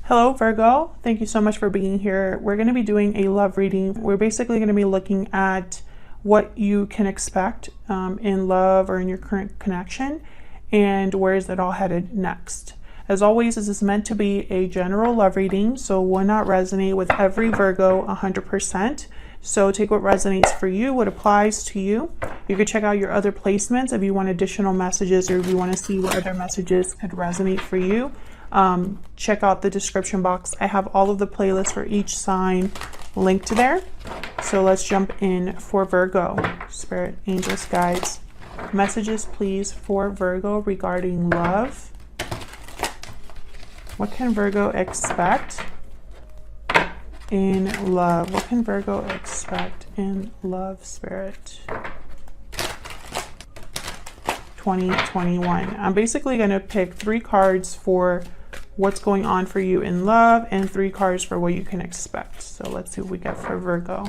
Hello Virgo, thank you so much for being here. We're going to be doing a love reading. We're basically going to be looking at what you can expect in love or in your current connection and where is it all headed next. As always, this is meant to be a general love reading, so will not resonate with every Virgo 100%. So take what resonates for you, what applies to you. You can check out your other placements if you want additional messages or if you want to see what other messages could resonate for you. Check out the description box. I have all of the playlists for each sign linked there. So let's jump in for Virgo. Spirit, angels, guides, messages please for Virgo regarding love. What can Virgo expect in love? What can Virgo expect in love, Spirit? 2021. I'm basically going to pick 3 cards for what's going on for you in love and 3 cards for what you can expect. So let's see what we get for Virgo.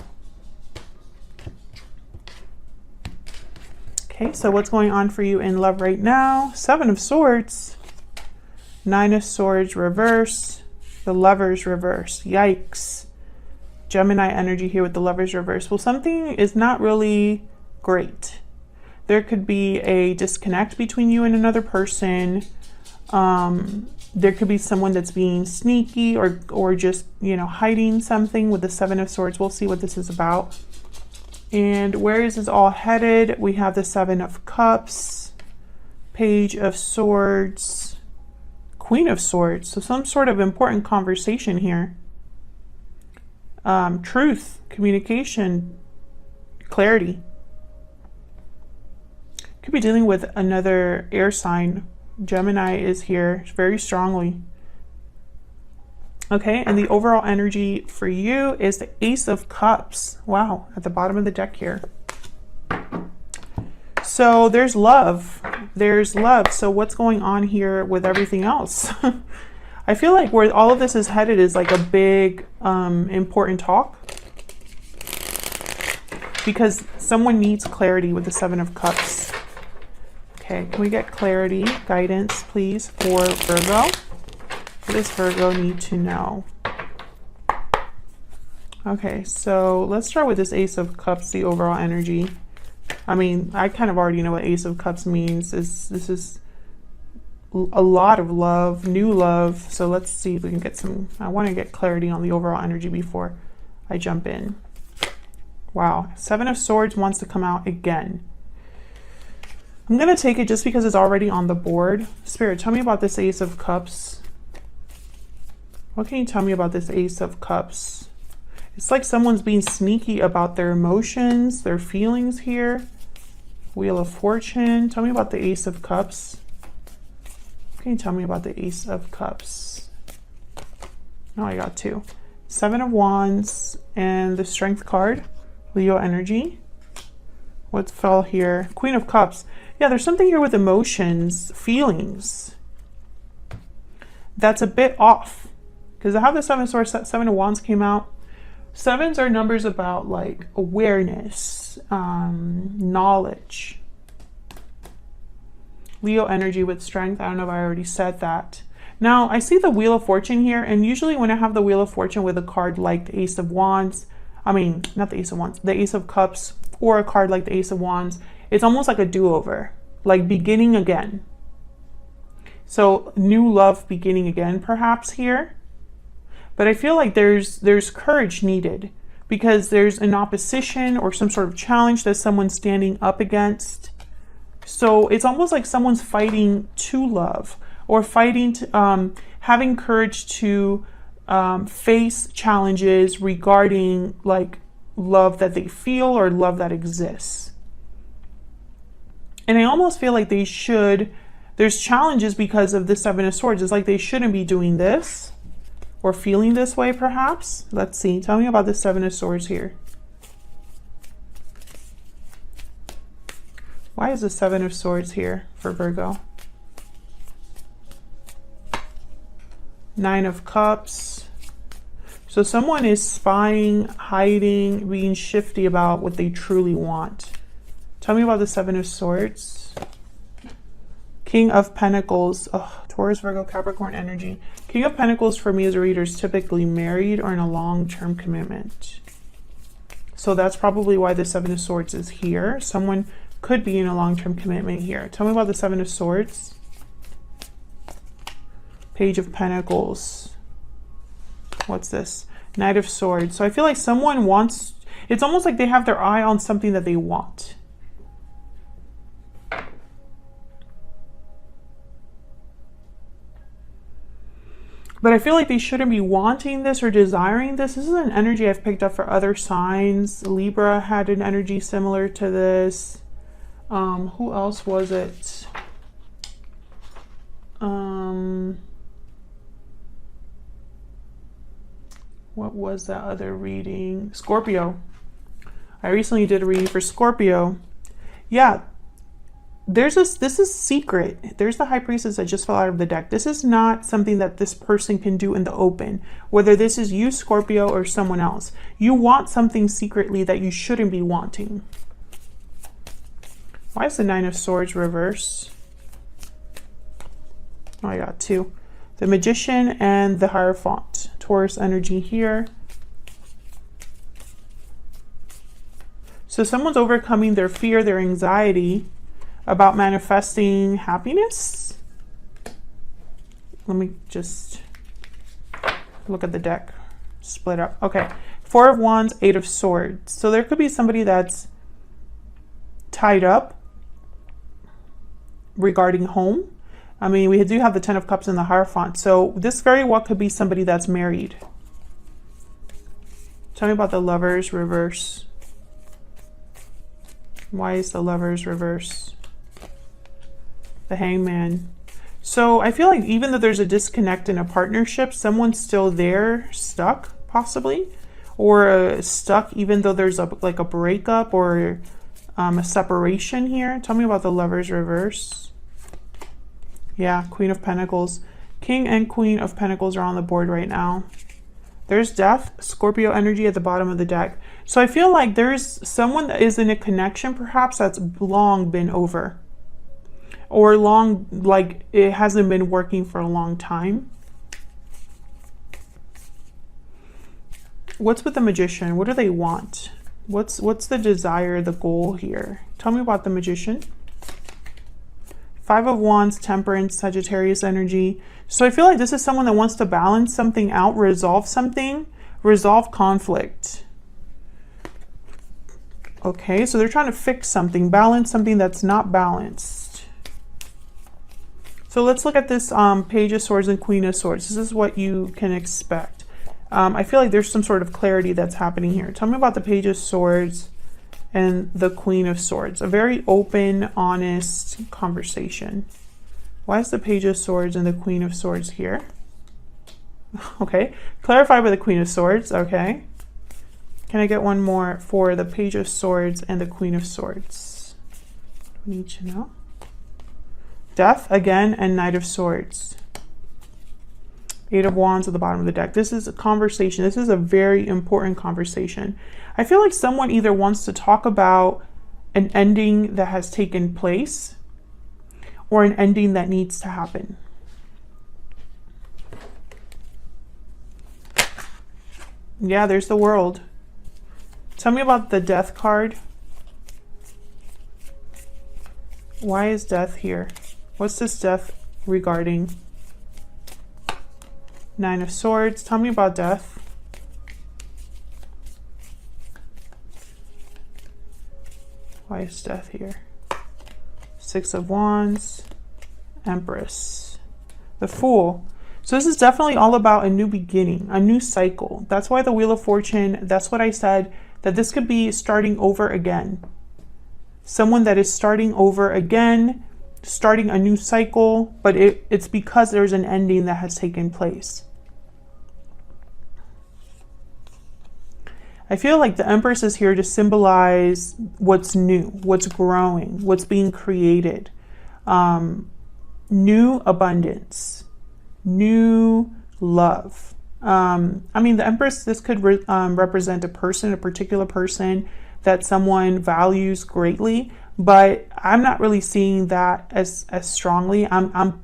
Okay, so what's going on for you in love right now? 7 of Swords, 9 of Swords reverse, the Lovers reverse. Yikes. Gemini energy here with the Lovers reverse. Well, something is not really great. There could be a disconnect between you and another person. There could be someone that's being sneaky or just, you know, hiding something with the 7 of Swords. We'll see what this is about. And where is this all headed? We have the 7 of Cups, Page of Swords, Queen of Swords. So some sort of important conversation here. Truth, communication, clarity. Could be dealing with another air sign. Gemini is here very strongly. Okay, and the overall energy for you is the Ace of Cups. Wow, at the bottom of the deck here. So there's love. There's love. So what's going on here with everything else? I feel like where all of this is headed is like a big, important talk. Because someone needs clarity with the 7 of Cups. Okay, can we get clarity, guidance, please, for Virgo? What does Virgo need to know? Okay, so let's start with this Ace of Cups, the overall energy. I mean, I kind of already know what Ace of Cups means. This is a lot of love, new love. So let's see if we can get some, I want to get clarity on the overall energy before I jump in. Wow, 7 of Swords wants to come out again. I'm going to take it just because it's already on the board. Spirit, tell me about this Ace of Cups. What can you tell me about this Ace of Cups? It's like someone's being sneaky about their emotions, their feelings here. Wheel of Fortune. Tell me about the Ace of Cups. What can you tell me about the Ace of Cups? Oh, I got 2. 7 of Wands and the Strength card. Leo energy. What fell here? Queen of Cups. Yeah, there's something here with emotions, feelings. That's a bit off. Because I have the 7 of Swords, 7 of Wands came out. 7s are numbers about like awareness, knowledge. Leo energy with Strength. I don't know if I already said that. Now, I see the Wheel of Fortune here. And usually when I have the Wheel of Fortune with a card like the Ace of Wands, I mean, not the Ace of Wands, the Ace of Cups, or a card like the Ace of Wands, it's almost like a do-over, like beginning again. So new love beginning again, perhaps here. But I feel like there's courage needed because there's an opposition or some sort of challenge that someone's standing up against. So it's almost like someone's fighting to love or fighting to, having courage to face challenges regarding like love that they feel or love that exists. And I almost feel like they should, there's challenges because of the 7 of Swords. It's like they shouldn't be doing this or feeling this way perhaps. Let's see, tell me about the 7 of Swords here. Why is the 7 of Swords here for Virgo? 9 of Cups. So someone is spying, hiding, being shifty about what they truly want. Tell me about the 7 of Swords. King of Pentacles. Oh, Taurus, Virgo, Capricorn energy. King of Pentacles for me as a reader is typically married or in a long-term commitment. So that's probably why the Seven of Swords is here. Someone could be in a long-term commitment here. Tell me about the Seven of Swords. Page of Pentacles. What's this? Knight of Swords. So I feel like someone wants, it's almost like they have their eye on something that they want. But I feel like they shouldn't be wanting this or desiring this. This is an energy I've picked up for other signs. Libra had an energy similar to this. Who else was it? What was that other reading? Scorpio. I recently did a reading for Scorpio. Yeah. This is secret. There's the High Priestess that just fell out of the deck. This is not something that this person can do in the open. Whether this is you, Scorpio, or someone else. You want something secretly that you shouldn't be wanting. Why is the Nine of Swords reverse? Oh, I got two. The Magician and the Hierophant. Taurus energy here. So someone's overcoming their fear, their anxiety about manifesting happiness. Let me just look at the deck. Split up. Okay. Four of Wands, Eight of Swords. So there could be somebody that's tied up regarding home. I mean, we do have the Ten of Cups and the Hierophant. So this very well could be somebody that's married. Tell me about the Lovers reverse. Why is the Lovers reverse? The Hangman. So I feel like even though there's a disconnect in a partnership, someone's still there, stuck possibly, or stuck even though there's like a breakup or a separation here. Tell me about the Lovers reverse. Yeah, Queen of Pentacles. King and Queen of Pentacles are on the board right now. There's Death, Scorpio energy at the bottom of the deck. So I feel like there's someone that is in a connection perhaps that's long been over. Or long, like it hasn't been working for a long time. What's with the Magician? What do they want? What's the desire, the goal here? Tell me about the Magician. Five of Wands, Temperance, Sagittarius energy. So I feel like this is someone that wants to balance something out, resolve something, resolve conflict. Okay, so they're trying to fix something, balance something that's not balanced. So let's look at this Page of Swords and Queen of Swords. This is what you can expect. I feel like there's some sort of clarity that's happening here. Tell me about the Page of Swords and the Queen of Swords. A very open, honest conversation. Why is the Page of Swords and the Queen of Swords here? Okay, clarify by the Queen of Swords. Okay. Can I get one more for the Page of Swords and the Queen of Swords? We need to know. Death again and Knight of Swords. Eight of Wands at the bottom of the deck. This is a conversation. This is a very important conversation. I feel like someone either wants to talk about an ending that has taken place or an ending that needs to happen. Yeah, there's the World. Tell me about the Death card. Why is Death here? What's this Death regarding? Nine of Swords. Tell me about Death. Why is Death here? Six of Wands. Empress. The Fool. So this is definitely all about a new beginning, a new cycle. That's why the Wheel of Fortune, that's what I said, that this could be starting over again. Someone that is starting over again, starting a new cycle, but it's because there's an ending that has taken place. I feel like the Empress is here to symbolize what's new, what's growing, what's being created. New abundance, new love. I mean, the Empress, this could represent a person, a particular person that someone values greatly, but I'm not really seeing that as strongly. I'm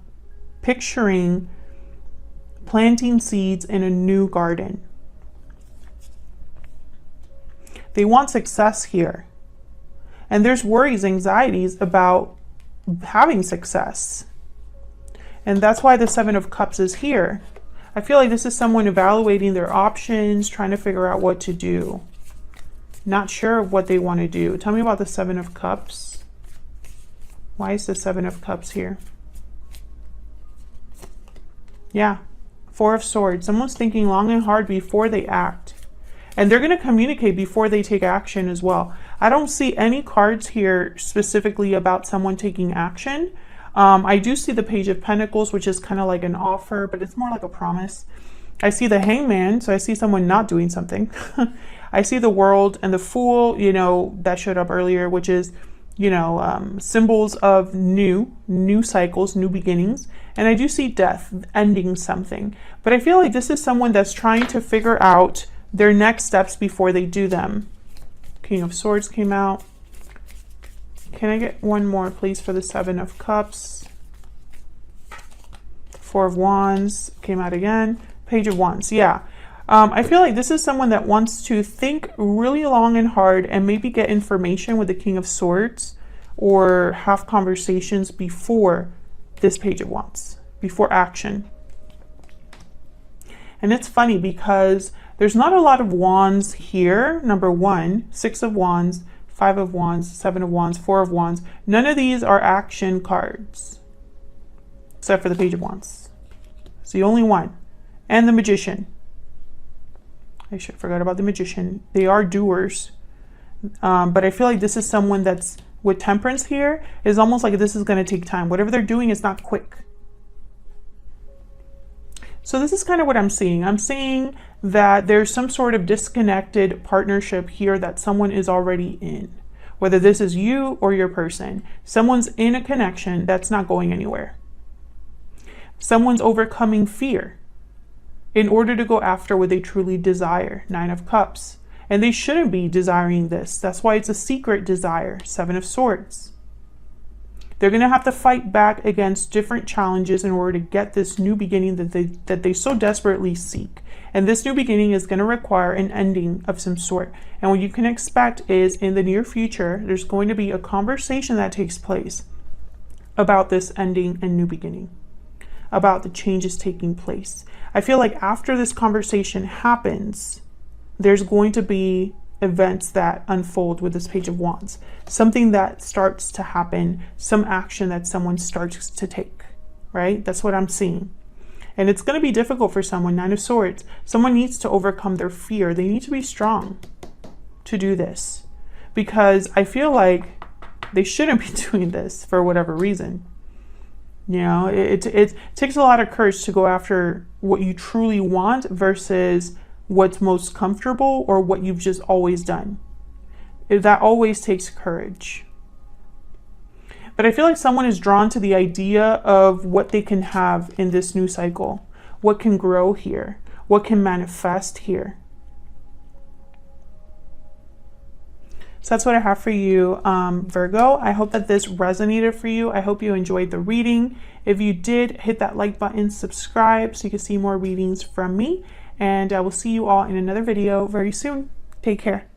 picturing planting seeds in a new garden. They want success here. And there's worries, anxieties about having success. And that's why the Seven of Cups is here. I feel like this is someone evaluating their options, trying to figure out what to do. Not sure what they want to do. Tell me about the Seven of Cups. Why is the Seven of Cups here? Yeah, Four of Swords. Someone's thinking long and hard before they act. And they're going to communicate before they take action as well. I don't see any cards here specifically about someone taking action. I do see the Page of Pentacles, which is kind of like an offer, but it's more like a promise. I see the Hangman, so I see someone not doing something. I see the World and the Fool, you know, that showed up earlier, which is, you know, symbols of new cycles, new beginnings. And I do see Death, ending something. But I feel like this is someone that's trying to figure out their next steps before they do them. King of Swords came out. Can I get one more, please, for the Seven of Cups? Four of Wands came out again. Page of Wands, yeah. I feel like this is someone that wants to think really long and hard and maybe get information with the King of Swords or have conversations before this Page of Wands, before action. And it's funny because there's not a lot of wands here. Number one, Six of Wands, Five of Wands, Seven of Wands, Four of Wands. None of these are action cards, except for the Page of Wands. It's the only one. And the Magician. I should have forgot about the Magician. They are doers. But I feel like this is someone that's, with Temperance here, is almost like this is going to take time. Whatever they're doing is not quick. So this is kind of what I'm seeing. I'm seeing that there's some sort of disconnected partnership here that someone is already in. Whether this is you or your person. Someone's in a connection that's not going anywhere. Someone's overcoming fear in order to go after what they truly desire. Nine of Cups. And they shouldn't be desiring this. That's why it's a secret desire. Seven of Swords. They're going to have to fight back against different challenges in order to get this new beginning that they so desperately seek. And this new beginning is going to require an ending of some sort. And what you can expect is in the near future, there's going to be a conversation that takes place about this ending and new beginning, about the changes taking place. I feel like after this conversation happens, there's going to be events that unfold with this Page of Wands. Something that starts to happen, some action that someone starts to take, right? That's what I'm seeing. And it's going to be difficult for someone. Nine of Swords. Someone needs to overcome their fear. They need to be strong to do this. Because I feel like they shouldn't be doing this for whatever reason. You know, it takes a lot of courage to go after what you truly want versus what's most comfortable or what you've just always done. That always takes courage. But I feel like someone is drawn to the idea of what they can have in this new cycle. What can grow here? What can manifest here? So that's what I have for you, Virgo. I hope that this resonated for you. I hope you enjoyed the reading. If you did, hit that like button, subscribe so you can see more readings from me. And I will see you all in another video very soon. Take care.